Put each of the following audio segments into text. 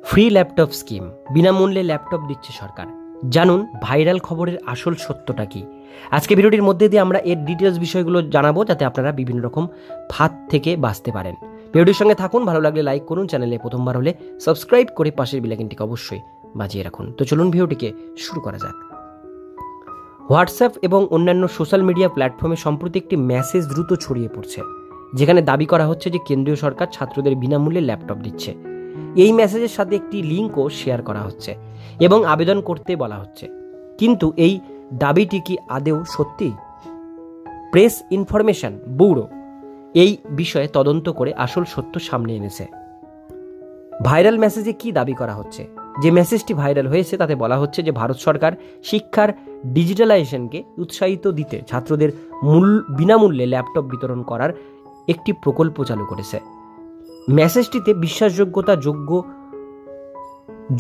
Free laptop scheme, বিনামূল্যে laptop দিচ্ছে সরকার। জানুন ভাইরাল খবরের আসল সত্যটা কি। আজকে ভিডিওটির মধ্যে দিয়ে আমরা এর ডিটেলস বিষয়গুলো জানাবো, যাতে আপনারা বিভিন্ন রকম ফাঁদ থেকে বাঁচতে পারেন। ভিডিওটির সঙ্গে থাকুন, ভালো লাগলে লাইক করুন, চ্যানেলে প্রথমবার হলে সাবস্ক্রাইব করে পাশের বেল আইকনটিকে অবশ্যই বাজিয়ে রাখুন। তো চলুন ভিডিওটিকে শুরু করা যাক। হোয়াটসঅ্যাপ এবং অন্যান্য সোশ্যাল মিডিয়া প্ল্যাটফর্মে সম্প্রতি একটি মেসেজ দ্রুত ছড়িয়ে পড়ছে, যেখানে দাবি করা হচ্ছে যে কেন্দ্রীয় সরকার ছাত্রদের বিনামূল্যে ল্যাপটপ দিচ্ছে। এই মেসেজের সাথে একটি লিঙ্কও শেয়ার করা হচ্ছে এবং আবেদন করতে বলা হচ্ছে। কিন্তু এই দাবিটি কি আদেও সত্যি? প্রেস ইনফরমেশন ব্যুরো এই বিষয়ে তদন্ত করে আসল সত্য সামনে এনেছে। ভাইরাল মেসেজে কি দাবি করা হচ্ছে? যে মেসেজটি ভাইরাল হয়েছে তাতে বলা হচ্ছে যে ভারত সরকার শিক্ষার ডিজিটালাইজেশনকে উৎসাহিত দিতে ছাত্রদের বিনামূল্যে ল্যাপটপ বিতরণ করার একটি প্রকল্প চালু করেছে। মেসেজটিতে বিশ্বাসযোগ্যতা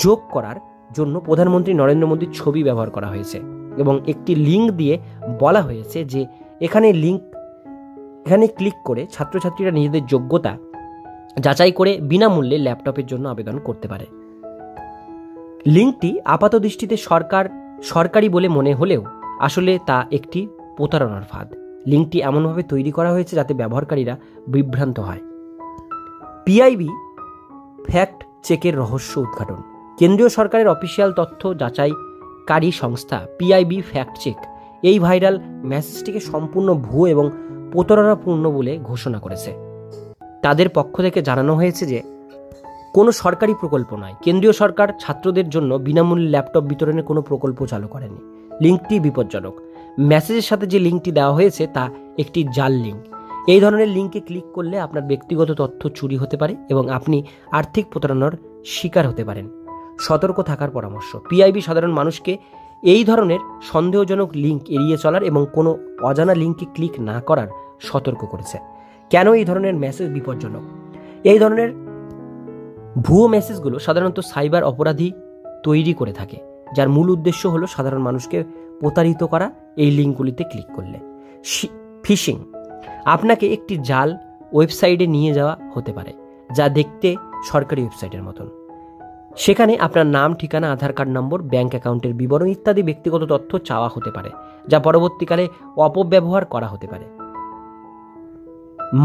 যোগ করার জন্য প্রধানমন্ত্রী নরেন্দ্র মোদীর ছবি ব্যবহার করা হয়েছে এবং একটি লিঙ্ক দিয়ে বলা হয়েছে যে এখানে ক্লিক করে ছাত্রছাত্রীরা নিজেদের যোগ্যতা যাচাই করে বিনামূল্যে ল্যাপটপের জন্য আবেদন করতে পারে। লিঙ্কটি আপাত দৃষ্টিতে সরকারি বলে মনে হলেও আসলে তা একটি প্রতারণার ফাঁদ। লিঙ্কটি এমনভাবে তৈরি করা হয়েছে যাতে ব্যবহারকারীরা বিভ্রান্ত হয়। পিআইবি ফ্যাক্ট চেকের রহস্য উদ্ঘাটন। কেন্দ্রীয় সরকারের অফিসিয়াল তথ্য যাচাইকারী সংস্থা পিআইবি ফ্যাক্ট চেক এই ভাইরাল মেসেজটিকে সম্পূর্ণ ভুয়ো এবং প্রতারণাপূর্ণ বলে ঘোষণা করেছে। তাদের পক্ষ থেকে জানানো হয়েছে যে কোনো সরকারি প্রকল্প নয়, কেন্দ্রীয় সরকার ছাত্রদের জন্য বিনামূল্যে ল্যাপটপ বিতরণের কোনো প্রকল্প চালু করেনি। লিঙ্কটি বিপজ্জনক। মেসেজের সাথে যে লিঙ্কটি দেওয়া হয়েছে তা একটি জাল লিঙ্ক। এই ধরনের লিঙ্কে ক্লিক করলে আপনার ব্যক্তিগত তথ্য চুরি হতে পারে এবং আপনি আর্থিক প্রতারণার শিকার হতে পারেন। সতর্ক থাকার পরামর্শ। পিআইবি সাধারণ মানুষকে এই ধরনের সন্দেহজনক লিঙ্ক এড়িয়ে চলার এবং কোনো অজানা লিঙ্কে ক্লিক না করার সতর্ক করেছে। কেন এই ধরনের মেসেজ বিপজ্জনক? এই ধরনের ভুয়ো মেসেজগুলো সাধারণত সাইবার অপরাধী তৈরি করে থাকে, যার মূল উদ্দেশ্য হলো সাধারণ মানুষকে প্রতারিত করা। এই লিঙ্কগুলিতে ক্লিক করলে ফিশিং, আপনাকে একটি জাল ওয়েবসাইটে নিয়ে যাওয়া হতে পারে যা দেখতে সরকারি ওয়েবসাইটের মতন। সেখানে আপনার নাম, ঠিকানা, আধার কার্ড নম্বর, ব্যাংক অ্যাকাউন্টের বিবরণ ইত্যাদি ব্যক্তিগত তথ্য চাওয়া হতে পারে, যা পরবর্তীকালে অপব্যবহার করা হতে পারে।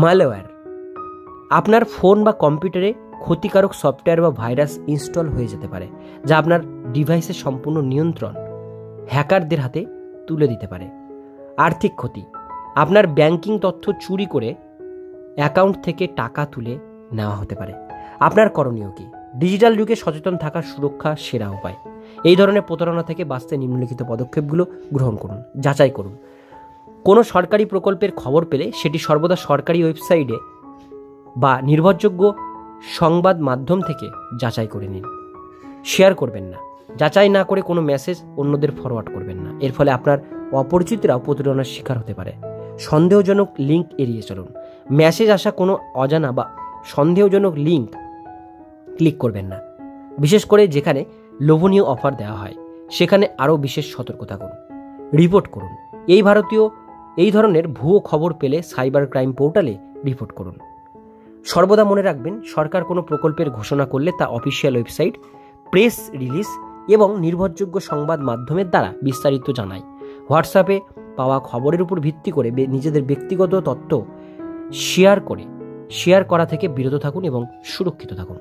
ম্যালওয়্যার, আপনার ফোন বা কম্পিউটারে ক্ষতিকারক সফটওয়্যার বা ভাইরাস ইনস্টল হয়ে যেতে পারে, যা আপনার ডিভাইসের সম্পূর্ণ নিয়ন্ত্রণ হ্যাকারদের হাতে তুলে দিতে পারে। আর্থিক ক্ষতি, আপনার ব্যাংকিং তথ্য চুরি করে অ্যাকাউন্ট থেকে টাকা তুলে নেওয়া হতে পারে। আপনার করণীয় কি? ডিজিটাল যুগে সচেতন থাকার সুরক্ষা সেরা উপায়। এই ধরনের প্রতারণা থেকে বাঁচতে নিম্নলিখিত পদক্ষেপগুলো গ্রহণ করুন। যাচাই করুন। কোনো সরকারি প্রকল্পের খবর পেলে সেটি সর্বদা সরকারি ওয়েবসাইটে বা নির্ভরযোগ্য সংবাদ মাধ্যম থেকে যাচাই করে নিন। শেয়ার করবেন না। যাচাই না করে কোনো মেসেজ অন্যদের ফরওয়ার্ড করবেন না। এর ফলে আপনার অপরিচিতরাও প্রতারণার শিকার হতে পারে। সন্দেহজনক লিঙ্ক এড়িয়ে চলুন। মেসেজ আসা কোনো অজানা বা সন্দেহজনক লিঙ্ক ক্লিক করবেন না, বিশেষ করে যেখানে লোভনীয় অফার দেওয়া হয়। সেখানে আরও বিশেষ সতর্ক থাকুন। রিপোর্ট করুন। এই ধরনের ভুয়ো খবর পেলে সাইবার ক্রাইম পোর্টালে রিপোর্ট করুন। সর্বদা মনে রাখবেন, সরকার কোনো প্রকল্পের ঘোষণা করলে তা অফিসিয়াল ওয়েবসাইট, প্রেস রিলিজ এবং নির্ভরযোগ্য সংবাদ মাধ্যমের দ্বারা বিস্তারিত জানায়। হোয়াটসঅ্যাপে পাওয়া খবরের উপর ভিত্তি করে নিজেদের ব্যক্তিগত তথ্য শেয়ার করা থেকে বিরত থাকুন এবং সুরক্ষিত থাকুন।